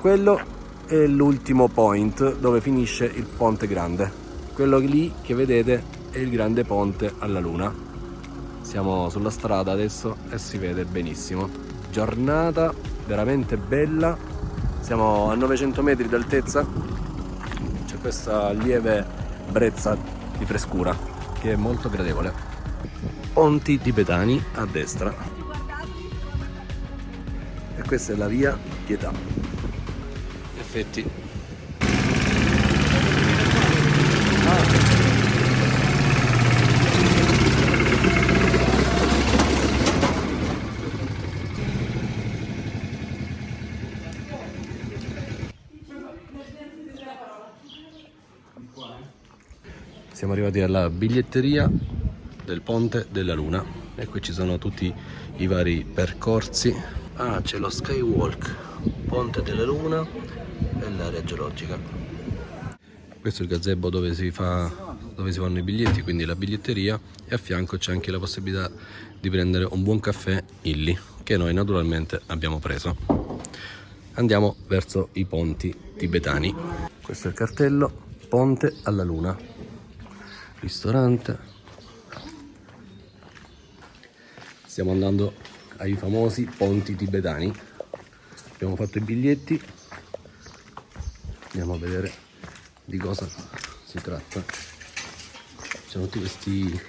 Quello è l'ultimo point dove finisce il ponte grande. Quello lì che vedete è il grande ponte alla luna. Siamo sulla strada adesso e si vede benissimo. Giornata veramente bella. Siamo a 900 metri d'altezza. C'è questa lieve brezza di frescura che è molto gradevole. Ponti tibetani a destra. E questa è la via Pietà. In effetti. Siamo arrivati alla biglietteria del Ponte della Luna e qui ci sono tutti i vari percorsi. Ah, c'è lo Skywalk, Ponte della Luna e l'area geologica. Questo è il gazebo dove si fanno i biglietti, quindi la biglietteria, e a fianco c'è anche la possibilità di prendere un buon caffè Illy, che noi naturalmente abbiamo preso. Andiamo verso i ponti tibetani. Questo è il cartello Ponte alla Luna. Ristorante. Stiamo andando ai famosi ponti tibetani. Abbiamo fatto i biglietti. Andiamo a vedere di cosa si tratta. Ci sono tutti questi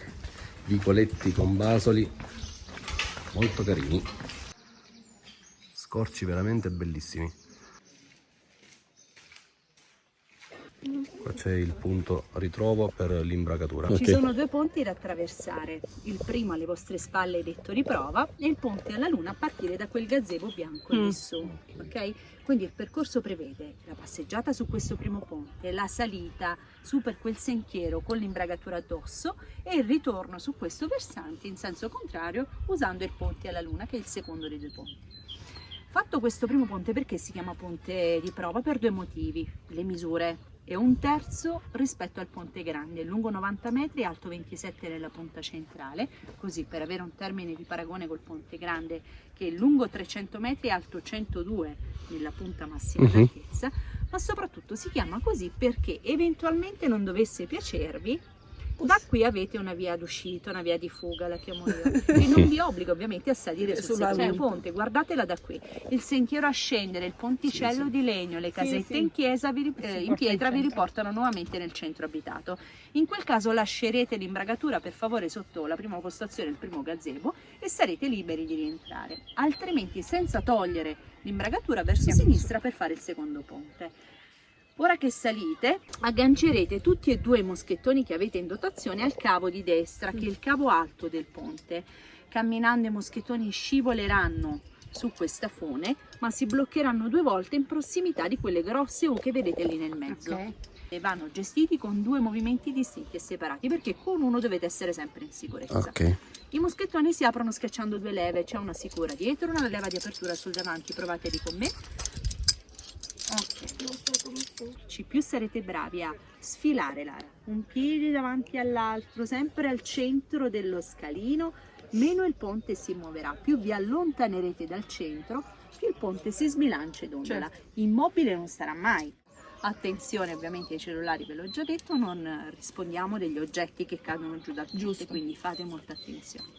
vicoletti con basoli molto carini. Scorci veramente bellissimi. Qua c'è il punto ritrovo per l'imbragatura. Ci sono due ponti da attraversare, il primo alle vostre spalle detto riprova e il ponte alla luna a partire da quel gazebo bianco lì su, ok? Quindi il percorso prevede la passeggiata su questo primo ponte, la salita su per quel sentiero con l'imbragatura addosso e il ritorno su questo versante in senso contrario usando il ponte alla luna, che è il secondo dei due ponti. Fatto questo primo ponte, perché si chiama ponte di prova? Per due motivi: le misure. È un terzo rispetto al ponte grande, lungo 90 metri, alto 27 nella punta centrale, così per avere un termine di paragone col ponte grande che è lungo 300 metri, alto 102 nella punta massima d'altezza, ma soprattutto si chiama così perché eventualmente non dovesse piacervi, da qui avete una via d'uscita, una via di fuga, la chiamo io, che non vi obbliga ovviamente a salire sul secondo ponte. Guardatela da qui, il sentiero a scendere, il ponticello di legno, le casette in pietra vi riportano nuovamente nel centro abitato. In quel caso lascerete l'imbragatura per favore sotto la prima postazione, il primo gazebo, e sarete liberi di rientrare, altrimenti senza togliere l'imbragatura verso sinistra per fare il secondo ponte. Ora che salite, aggancerete tutti e due i moschettoni che avete in dotazione al cavo di destra, che è il cavo alto del ponte. Camminando i moschettoni scivoleranno su questa fune, ma si bloccheranno due volte in prossimità di quelle grosse U che vedete lì nel mezzo. E vanno gestiti con due movimenti distinti e separati, perché con uno dovete essere sempre in sicurezza. I moschettoni si aprono schiacciando due leve, c'è una sicura dietro, una leva di apertura sul davanti, provateli con me. Più sarete bravi a sfilare Lara, un piede davanti all'altro, sempre al centro dello scalino, meno il ponte si muoverà, più vi allontanerete dal centro, più il ponte si sbilancia ed ondola. Immobile non starà mai. Attenzione ovviamente ai cellulari, ve l'ho già detto, non rispondiamo degli oggetti che cadono giù dal ponte, quindi fate molta attenzione.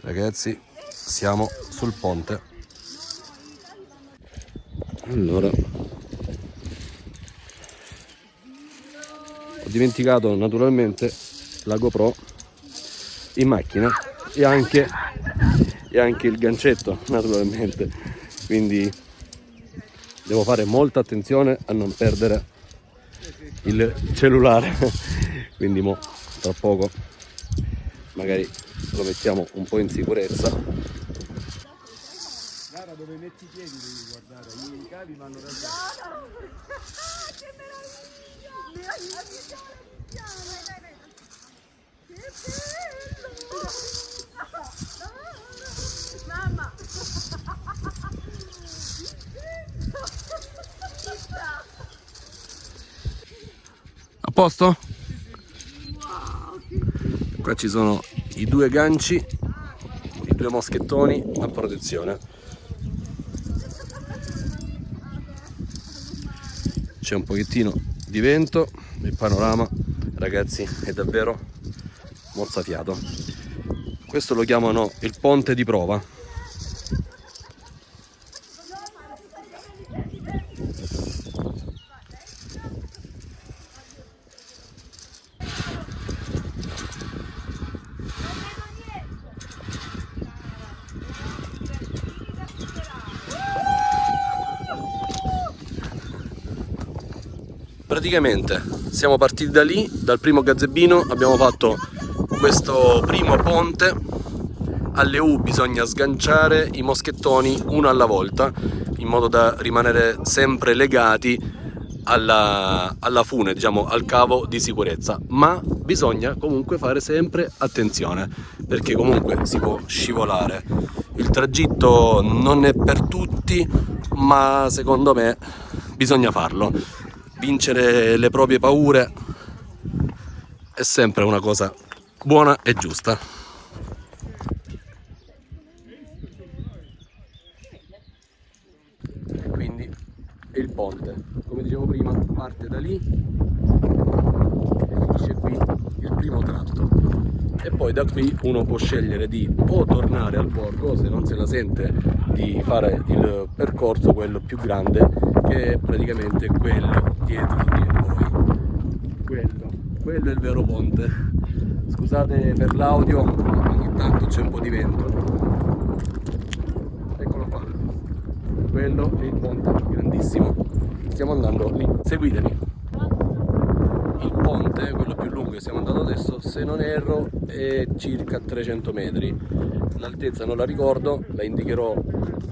Ragazzi, siamo sul ponte. Allora, ho dimenticato naturalmente la GoPro in macchina e anche il gancetto naturalmente, quindi devo fare molta attenzione a non perdere il cellulare, quindi tra poco magari lo mettiamo un po' in sicurezza. Dove metti i piedi devi guardare, i cavi vanno da te. Che meraviglia! Che bello! Mamma! A posto? Qua ci sono i due ganci, i due moschettoni a protezione. c'è un pochettino di vento, il panorama ragazzi è davvero mozzafiato. Questo lo chiamano il ponte di prova. Praticamente siamo partiti da lì, dal primo gazebino, abbiamo fatto questo primo ponte. Alle U bisogna sganciare i moschettoni uno alla volta in modo da rimanere sempre legati alla fune, diciamo al cavo di sicurezza, ma bisogna comunque fare sempre attenzione perché comunque si può scivolare. Il tragitto non è per tutti, ma secondo me bisogna farlo. Vincere le proprie paure è sempre una cosa buona e giusta. E quindi il ponte, come dicevo prima, parte da lì e finisce qui il primo tratto. E poi da qui uno può scegliere di o tornare al borgo se non se la sente di fare il percorso quello più grande, che è praticamente quello dietro di voi. Quello è il vero ponte. Scusate per l'audio, ogni tanto c'è un po' di vento. Eccolo qua, quello è il ponte grandissimo, stiamo andando lì, seguitemi. Il ponte, quello più lungo che stiamo andando adesso, se non erro è circa 300 metri. L'altezza non la ricordo, la indicherò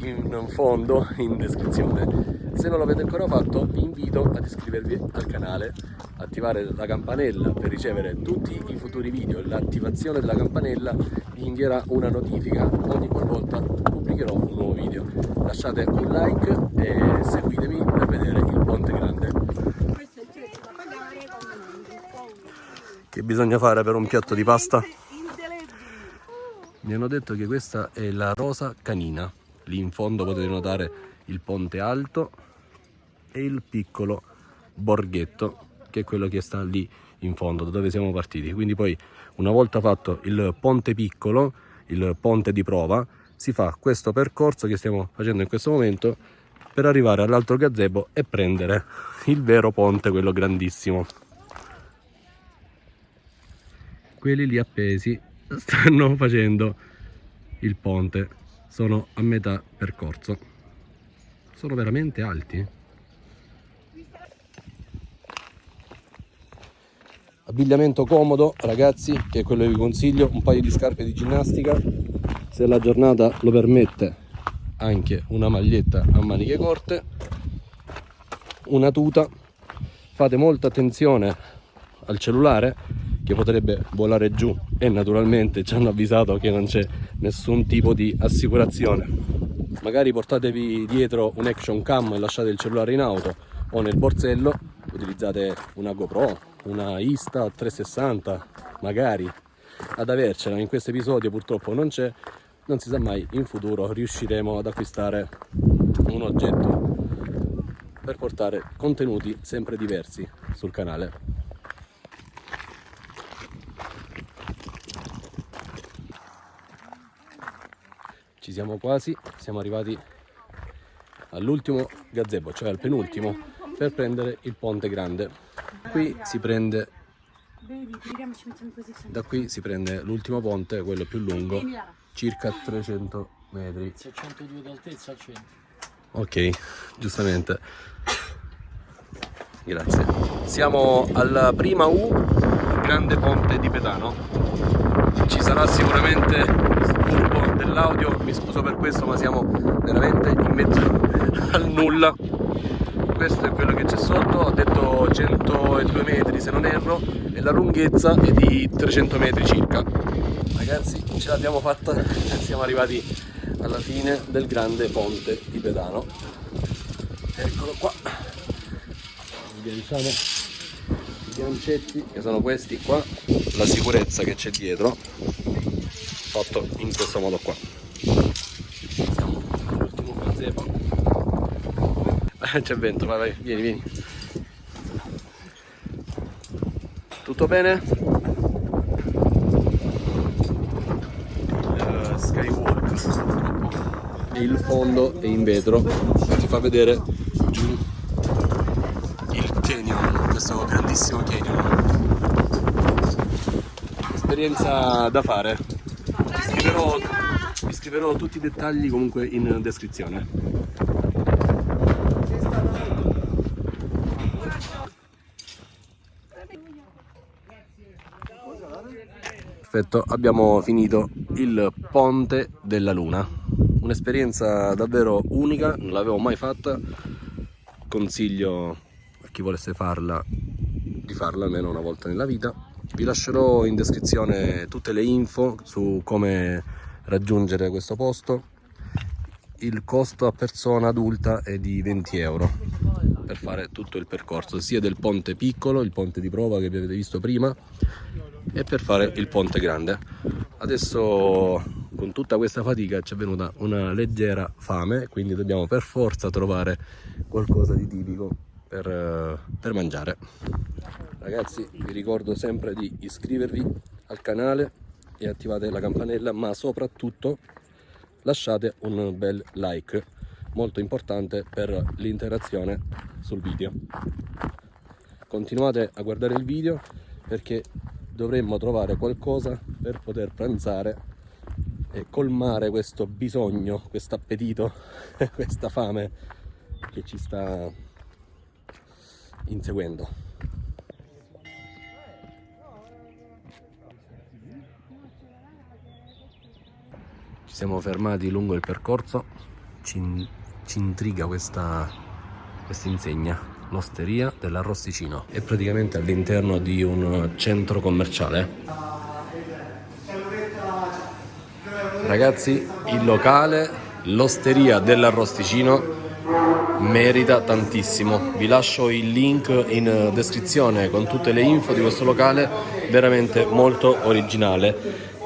in fondo in descrizione. Se non l'avete ancora fatto vi invito ad iscrivervi al canale, attivare la campanella per ricevere tutti i futuri video. L'attivazione della campanella vi invierà una notifica ogni qualvolta pubblicherò un nuovo video. Lasciate un like e seguitemi per vedere il ponte grande. Che bisogna fare per un piatto di pasta? Mi hanno detto che questa è la rosa canina. Lì in fondo potete notare il ponte alto e il piccolo borghetto, che è quello che sta lì in fondo da dove siamo partiti. Quindi poi, una volta fatto il ponte piccolo, il ponte di prova, si fa questo percorso che stiamo facendo in questo momento per arrivare all'altro gazebo e prendere il vero ponte, quello grandissimo. Quelli lì appesi stanno facendo il ponte, sono a metà percorso, sono veramente alti. Abbigliamento comodo ragazzi, che è quello che vi consiglio, un paio di scarpe di ginnastica, se la giornata lo permette anche una maglietta a maniche corte, una tuta. Fate molta attenzione al cellulare che potrebbe volare giù e naturalmente ci hanno avvisato che non c'è nessun tipo di assicurazione. Magari portatevi dietro un action cam e lasciate il cellulare in auto o nel borsello, utilizzate una GoPro, una Insta 360 magari ad avercela. In questo episodio purtroppo non c'è, non si sa mai, in futuro riusciremo ad acquistare un oggetto per portare contenuti sempre diversi sul canale. Ci siamo quasi, siamo arrivati all'ultimo gazebo, cioè al penultimo, per prendere il ponte grande. Qui si prende, da qui si prende l'ultimo ponte, quello più lungo, circa 300 metri. 602 d'altezza al centro. Ok, giustamente. Grazie. Siamo alla prima U, grande ponte di Pedano. Ci sarà sicuramente disturbo dell'audio, mi scuso per questo, ma siamo veramente in mezzo al nulla. Questo è quello che c'è sotto, ho detto 102 metri se non erro, e la lunghezza è di 300 metri circa. Ragazzi, ce l'abbiamo fatta, siamo arrivati alla fine del grande ponte di Pedano. Eccolo qua. Diciamo i gancetti, che sono questi qua, la sicurezza che c'è dietro, fatto in questo modo qua. Siamo all'ultimo gazebo. C'è vento, vai, vieni. Tutto bene? Skywalk. E il fondo è in vetro, ti fa vedere giù il canyon, questo grandissimo canyon. Esperienza da fare. Vi scriverò tutti i dettagli comunque in descrizione. Perfetto, abbiamo finito il Ponte della Luna. Un'esperienza davvero unica, non l'avevo mai fatta. Consiglio a chi volesse farla di farla almeno una volta nella vita. Vi lascerò in descrizione tutte le info su come raggiungere questo posto. Il costo a persona adulta è di 20 euro per fare tutto il percorso, sia del ponte piccolo, il ponte di prova che vi avete visto prima, e per fare il ponte grande. Adesso con tutta questa fatica ci è venuta una leggera fame, quindi dobbiamo per forza trovare qualcosa di tipico per mangiare. Ragazzi, vi ricordo sempre di iscrivervi al canale e attivate la campanella, ma soprattutto lasciate un bel like, molto importante per l'interazione sul video. Continuate a guardare il video perché dovremmo trovare qualcosa per poter pranzare e colmare questo bisogno, questo appetito, questa fame che ci sta inseguendo. Ci siamo fermati lungo il percorso, ci intriga questa insegna. L'Osteria dell'Arrosticino, è praticamente all'interno di un centro commerciale. Ragazzi, il locale, l'Osteria dell'Arrosticino, merita tantissimo. Vi lascio il link in descrizione con tutte le info di questo locale, veramente molto originale,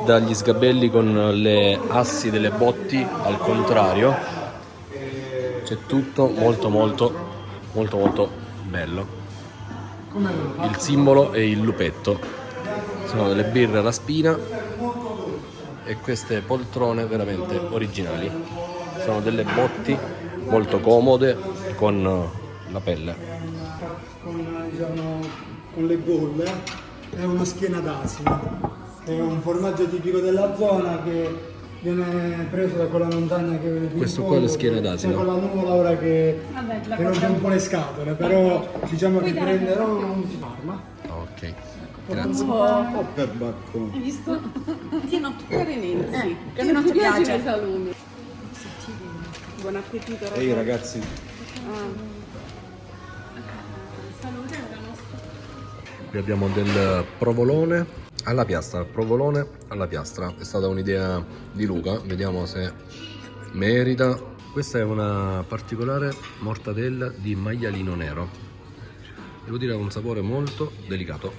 dagli sgabelli con le assi delle botti al contrario, c'è tutto molto bello. Il simbolo è il lupetto, sono delle birre alla spina e queste poltrone veramente originali, sono delle botti molto comode con la pelle, con le bolle. È una schiena d'asino, è un formaggio tipico della zona che viene preso da quella montagna che vedete. Questo qua è la schiena d'asino. Con la nuvola ora che rompe un po' le scatole, però diciamo che prenderò non si ferma. ok, grazie. Oh, per bacco. Hai visto? Ti non toccare Nenzi. Che non ti piace? i salumi. Buon appetito ragazzi. Ehi ragazzi. Qui abbiamo del provolone alla piastra, provolone alla piastra, è stata un'idea di Luca, vediamo se merita. Questa è una particolare mortadella di maialino nero, devo dire ha un sapore molto delicato.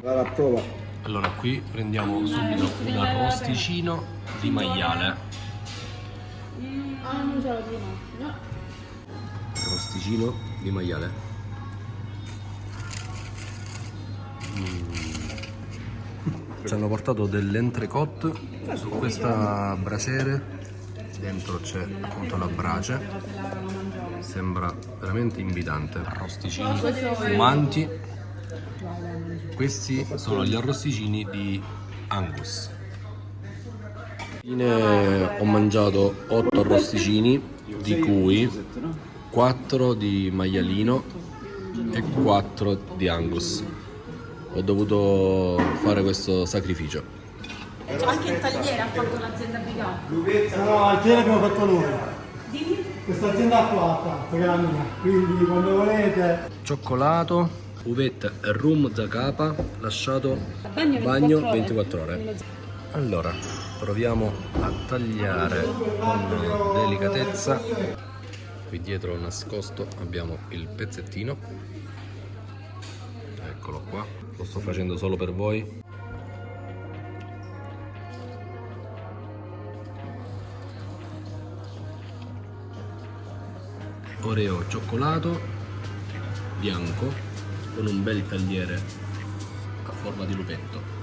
Vai a prova. Allora qui prendiamo subito un arrosticino di maiale. Non ce la prima. No. Arrosticino di maiale. Ci hanno portato dell'entrecôte su questa braciere, dentro c'è appunto la brace, sembra veramente invitante. Arrosticini fumanti, questi sono gli arrosticini di Angus. Ho mangiato 8 arrosticini, di cui 4 di maialino e 4 di Angus. Ho dovuto fare questo sacrificio. Anche il tagliere ha fatto l'azienda Brigata. No, il tagliere abbiamo fatto noi. Questa azienda qua, che è la mia, quindi quando volete. Cioccolato, uvetta e rum Zacapa, lasciato bagno 24 ore. Allora, proviamo a tagliare con delicatezza. Qui dietro nascosto abbiamo il pezzettino. Eccolo qua. Lo sto facendo solo per voi. Oreo cioccolato bianco con un bel tagliere forma di lupetto.